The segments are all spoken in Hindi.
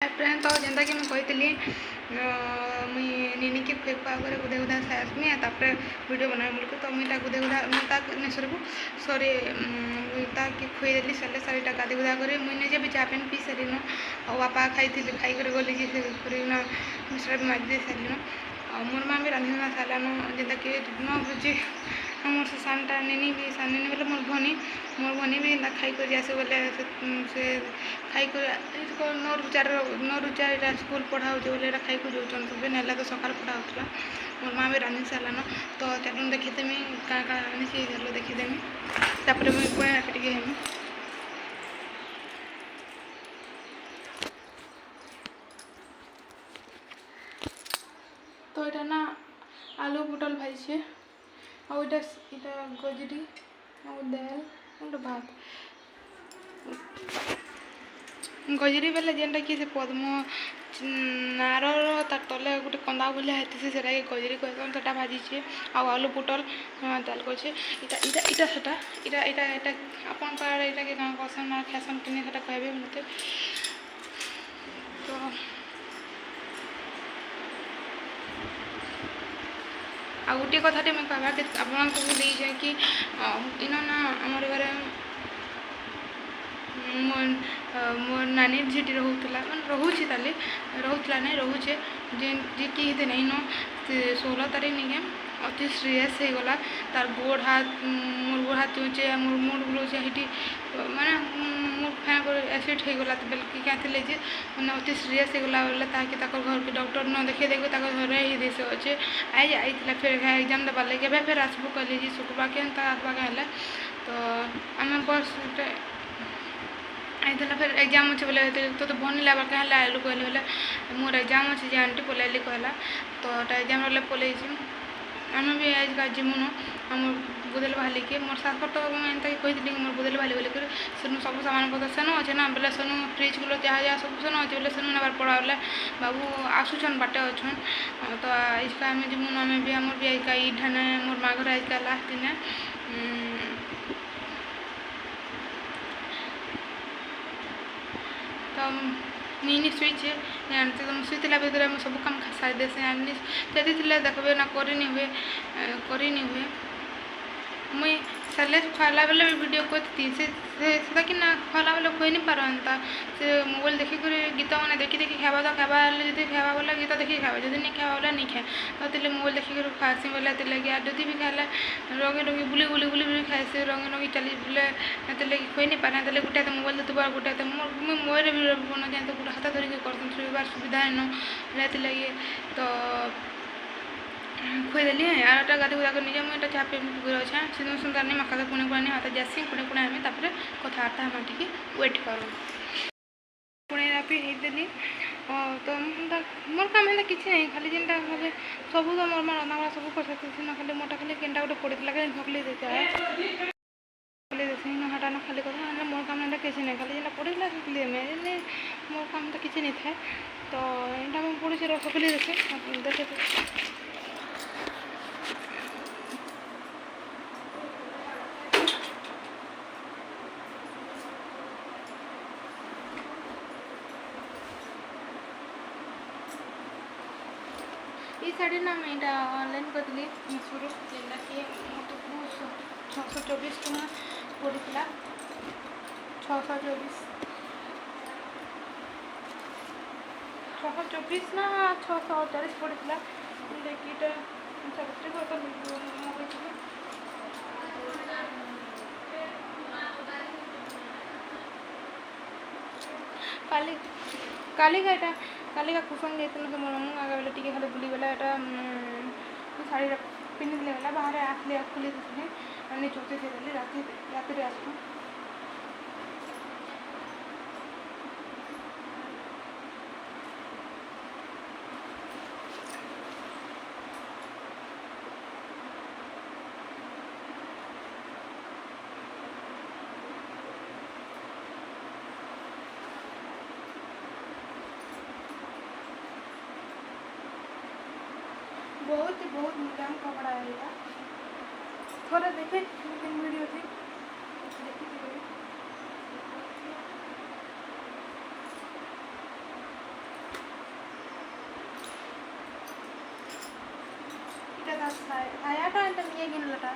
फ्रेंड तो जेनता कि मैं कही मुई निनी के खुए खुआ करे गुदे गुदा सासमी तापर वीडियो बना बोल तो मुझे गुदे गुदा मुझे सॉरी ताकि खुए देली सारे सारीटा गाधे गुदा करे मुझे निजे भी चा पेन पी सारी और बापा खाई खाई गली ना मिश्रा भी माजी दे सारी मोर माँ भी रांधना सारान जेनता कि न बुझे मोर से सानटा निनी भी सान निनी बोले मोर भनी भी एंता खाई कर आसे बोले से खाई कर नौ रुचार स्कूल पढ़ा हो बोले खाई को जाऊन सब ना तो सकाल पढ़ा होता मोर माँ भी रांधि सारान तो चलो देखीदेमी क्या क्या रांधि चलो देखीदेमी तापर मुझे पुणे टे हेमी तो यहाँ ना आलू पोटल भाजी और इटा गजरी और दाल और भात गजरी बेले जेनटा कि पद्म नार तार तले गोटे कंदा भाया होती से गजरी कहसन से भाजी आलू पोटल दाल करे इटा सेटा इटा इटा इटा आपन पाड़े इटा के गाँव कहसन ना खासन कि नहीं कहबे मत तो आ गोटे कथाटे मुझे कहवा आप जाए कि इन ना आम घर मोर नानी झीटी रोला मैं रोचे ताली रोला नहीं रोचे जे कि नहीं न 16 तारीख नहीं अति सीरीयस हो गला तार गोड़ हाथ मोर गोड़ हाथ चुचे मोर मुड़ बुलाऊे ये माने मोर फैन एसिड हो गला बेल कि क्या थे जे मैंने अति सीरीयस हो गला बोले ताकि घर के डॉक्टर न देखे देखे घर ही देश अच्छे आई आई फिर एग्जाम देवार लगे फिर आसबू कहले जी शुक्रवार के आसवा है तो आम बस आई फिर एग्जाम अच्छे बोले तो बनी लगा क्या आलू कहले बोले मोर एग्जाम अच्छे जे आंटी पलैली कहला तो एग्जाम रहा पलैी आम भी आज का जीमुन आम बुदेल बाहर के मोर सासर तो एंता कही मोर बुदेल बाहर बोले सेनु सब सामान पत्र सेनु अच्छे ना बोले सेनु फ्रिज गुलो जहाँ जहाँ सब सेनु अच्छे बोले सेनु नबार पड़ा बोले बाबू आसुचन बाटे अच्छन तो इसका आम जीमुन आम भी आम भी आज का ईठाने मोर माँ घर आज का लास्ट दिन तो नीनी शुचे जानते तो शुला बेदर सब कम सारी देसे आनी जदि देखबे ना करनी हुए मुई सारे खुआला बेले वीडियो करती से कि ना खुआला बेले खुई नहीं पारता से मोबाइल देखिक गीत मैंने देखी खावा तो खावा जी खावा बोला गीत देखिए खावा जब नहीं खावा बोला नहीं खाए तो मोबाइल देखिक खासी बोले लगे और जब भी खाला रंगे रंगी बुली बुली बुली बुली खाएसी रंगे रंगी चली बोले खुई नहीं पारे गोटे हाथ मोबाइल देते गोटे हाथ मोबाइल भी बना जाए तो गोटे हाथ धरिक कर सुविधा है लगे तो खुदेली आटा गाधे गुदा कर निजे मुझे चाह पे अच्छे से सुंदर नहीं मका पुणे पुणे नहीं हाथ जासी पुणे पुणे आम तापर कथबार्ता हम टी वेट कर पुणे रापी देली तो मोर काम है किसी नहीं खाली जेनटा खाली सब तो मोर माँ रंधा सब कर ना खाली मोटा खाली केनटा गोटे पड़ता धकली देते हाटा न खाली कथा मोर काम है किसी नहीं खाली जेनटा पड़ेगा सकली मोर काम तो किसी नहीं था तो यहाँ मैं पड़े रसकली देखे ये शाढ़ी ना मैं ऑनलाइन करी मीशो जेनटा कि मत 624 टଙ୍କା पड़ा 624 ना 648 पड़ा देखिए सावित्री को मगेगी काली काली का एटा काली का कुशन देते ना मोर मुँह आगे बेले टी खाली बुली गला शाढ़ी पिंधि गला बाहर आसली खुली नहीं चौथे से गली राति आसू बहुत मूल्यांक कपड़ा है थोड़ा देखे वीडियो थी देखिए ଛାୟାଟା ଏନ୍ତା ନିଏ କିଣିଲାଟା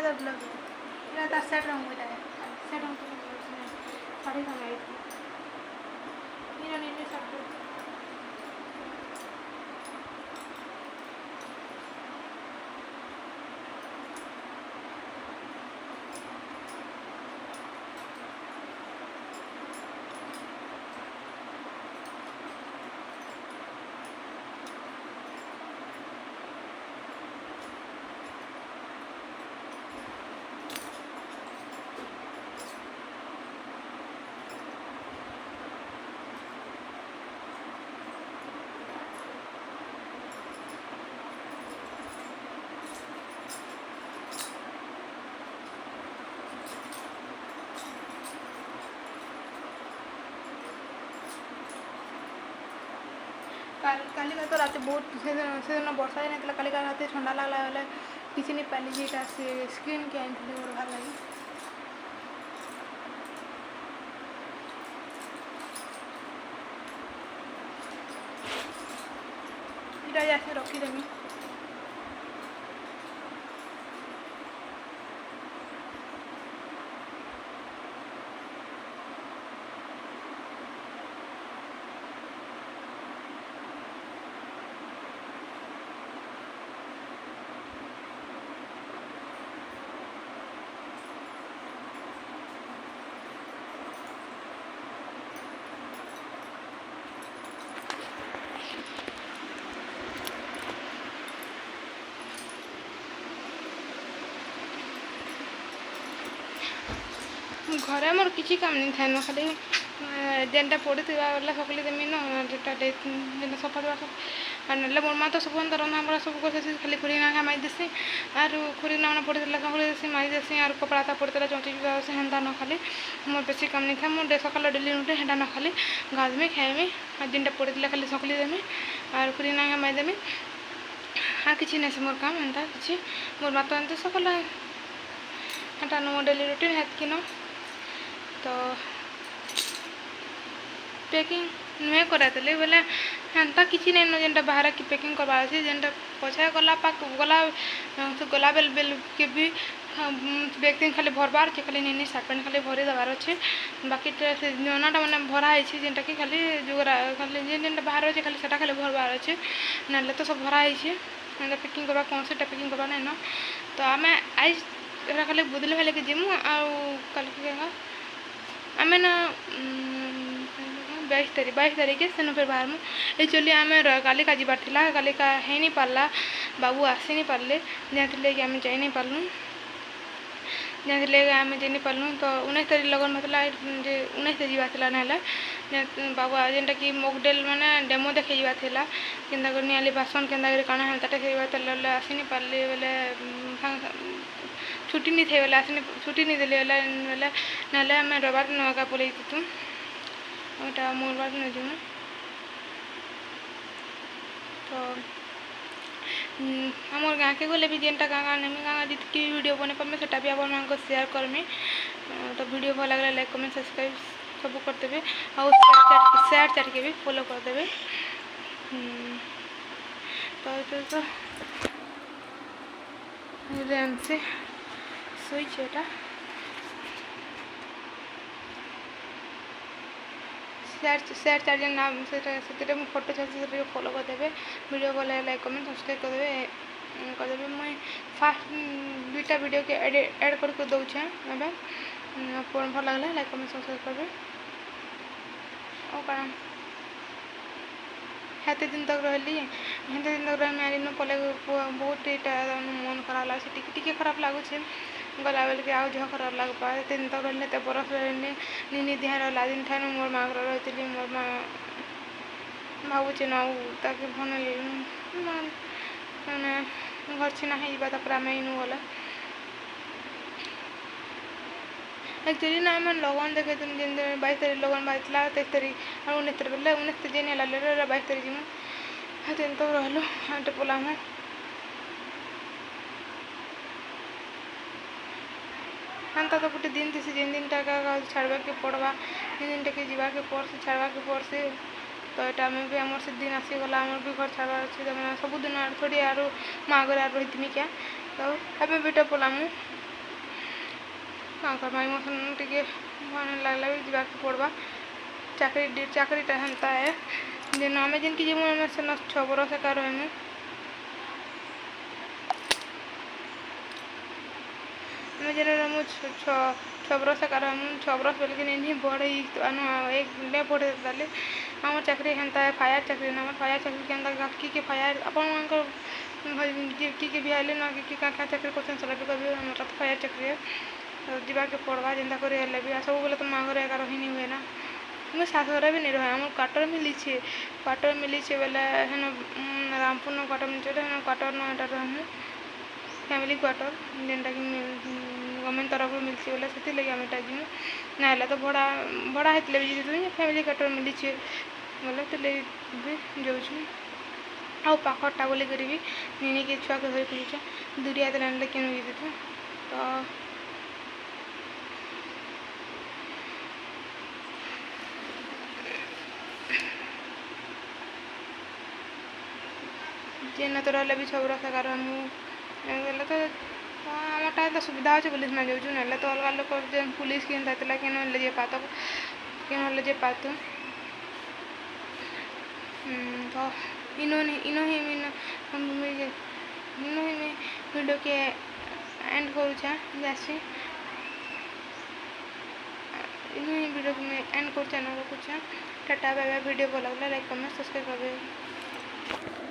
এটা ব্লগ এটা তার সেট রঙ এটা সেট রঙ শাড়ি রঙ এটা নিয়ে শাড়ি काली का तो रात बहुत से दिन वर्षा नहीं काली का रात ठंडा लगला बेले किसी नहीं पाली जीटा से स्क्रीन के आई थी और भल लगी इटा जाके रखीदेमी घरे मोर किसी काम नहीं था न खाली जेनटा पड़ी थी वाला सकली देमी न जेटा जेनटा सफा देवा ना मोर माँ तो सब रंधा बड़ा सब कर खाली खुरी ना मारी देसी आर खुरी ना पड़ता कम देसी मारी देसी आर कपड़ा ता पड़ता चौंची से हेन्ता न खाली मोर बेसी काम नहीं था मुझे सकाल डेली उठे हेटा न खाली गाधमी खाइमी और जेनटा पड़ी खाली सकली देमी आर खुरी ना मारी देमी आर किसी नहीं से मोर काम एंता किसी मोर माँ तो एंता सकाल हेटा न मोर डेली रुटीन हेतकी न तो पैकिंग नुहे कराइली बोले हेन्ता किसी नहीं जेनटा बाहर की पैकिंग करवार अच्छे जेनटा पछा गला पाक गला गला बेल बेल के भी व्यक्ति खाली भरबार अच्छे खाली नहीं सार्ट पैंट खाली भरी देवार अच्छे बाकी से जनाटा मैंने भराई जेनटा कि खाली जुगरा खाली जेनटा बाहर अच्छे खाली सेटा खाली भरबार अच्छे ना तो सब भराई पैकिंग करवा कौन से पैकिंग करवा नहीं न तो आम आज खाली बुदले भाई कि जीमु कल आम ना 22 तारीख से फिर बाहर एक्चुअली आम काली का जीवार थिला काली का है नहीं पारला बाबू आसी नहीं पारे जाते कि आम जा नहीं पार्लु जाते आम जा नहीं पार्लु तो 19 तारीख लगन मतलब 19 तारीख जावा ना बाबू जेनटा कि मॉकटेल माने डेमो देखे जावा केन्ता कर नियाली भाषण केन्ता कर काना हेल्टा देखे आसी नहीं पारे बोले छुट्टी नहीं थे बोले आसनी छुट्टी नहीं देली बोले ना आम रविवार दिन एका पलि तू वोटा मंगलवार दिन जीमु तो आम गाँ के गले भी जेनटा गाँ गाँ नेमी गाँ जितकी वीडियो बने पार्मी सेटा भी आप शेयर करमी तो वीडियो भल लगे लाइक कमेंट सब्सक्राइब सब करदेवे और शेयर चैट के भी फॉलो करदेवे तो रैम से स्विच एटा शेयर चार्ज नाम से फोटो छाड़ी फॉलो करदेवे वीडियो भल लाइक कमेंट सब्सक्राइब करदेवे मुई फास्ट दुईटा वीडियो के एड करके दौचे भल लगे लाइक कमेंट सब्सक्राइब करेंगे और क्या हेते दिन तक रही हेते दिन तक रही इन पले बहुत मन खराब लगे टी खराब लगुच गला बेल के आउ खराब लग पा दिन तक रही तो बरफ रही दिहा रहा दिन ठान मोर माँ रही मोर माँ भावुचे ना ताकि भन मैंने घर छिना हो आम इनू गला एक्चुअली ना मैं लगन देखे तुम जिन 22 तारीख लगन बाजला 23 तारीख और 19 तारीख बोले 19 जेन है 22 तारीख जी हाँ तीन तो रहलु हाँ पोला में हेन्ता तो गोटे दिन थी जेन दिन टाका छाड़वा के पड़वा जेन दिन टाके जीवा के पड़सी छाड़वा के पड़सी तो यहाँ आम भी आम से दिन आसीगला आम भी घर छाड़वार अच्छे तो सबुदिन थोड़ी आर माँ घर आर रही क्या तो एवं बीटा पोला मु हाँ कर मोसन टे भन लगला भी जावाक पड़वा चाकरीटा हेन्ता है जेन आम जेन कि जीवन आम से 6 बरस एका रहमु आम जेन रहमु 6 बरस एका रहमु 6 बरस बोल के नहीं बढ़े एक बढ़े ताले आम चाकरी हेन्ता है फायर चाकरी ना फायर चाकरी के कि फायर अपन कि भी आइले ना कि क्या चाकरी कर सब कह हमारा तो फायर चाकरी है तो जावाके पड़वा जेनता कर भी सब बोले तो माँ घर एका रही नहीं हुए ना मुझे शाशुर भी नहीं रहे आम क्वार्टर मिली बोले हेन रामपुर न क्वार्टर मिली हेन क्वार्टर ना रहमु फैमिली क्वार्टर जेनटा कि गवर्नमेंट तरफ मिली बोले से लगे आम एटा जीमु ना तो भड़ा होते भी फैमिली क्वार्टर मिली बोले तो भी जाऊँ आउ पाखटा बोली करी नहीं कि छुआ के धरी पहुँचा दूरिया देने के तो जेन तो रहा भी 6 बरस एगार मुझे तो आमटा तो सुविधा अच्छे पुलिस में जाऊँ ना तो अलग लोक पुलिस के केन जे पात केन जे पात तो इनो ही मैं वीडियो के एंड करूँ जासी इनो ही वीडियो में एंड कर रखुचा टाटा बाय बाय वीडियो भल लगे लाइक कमेंट सब्सक्राइब कर।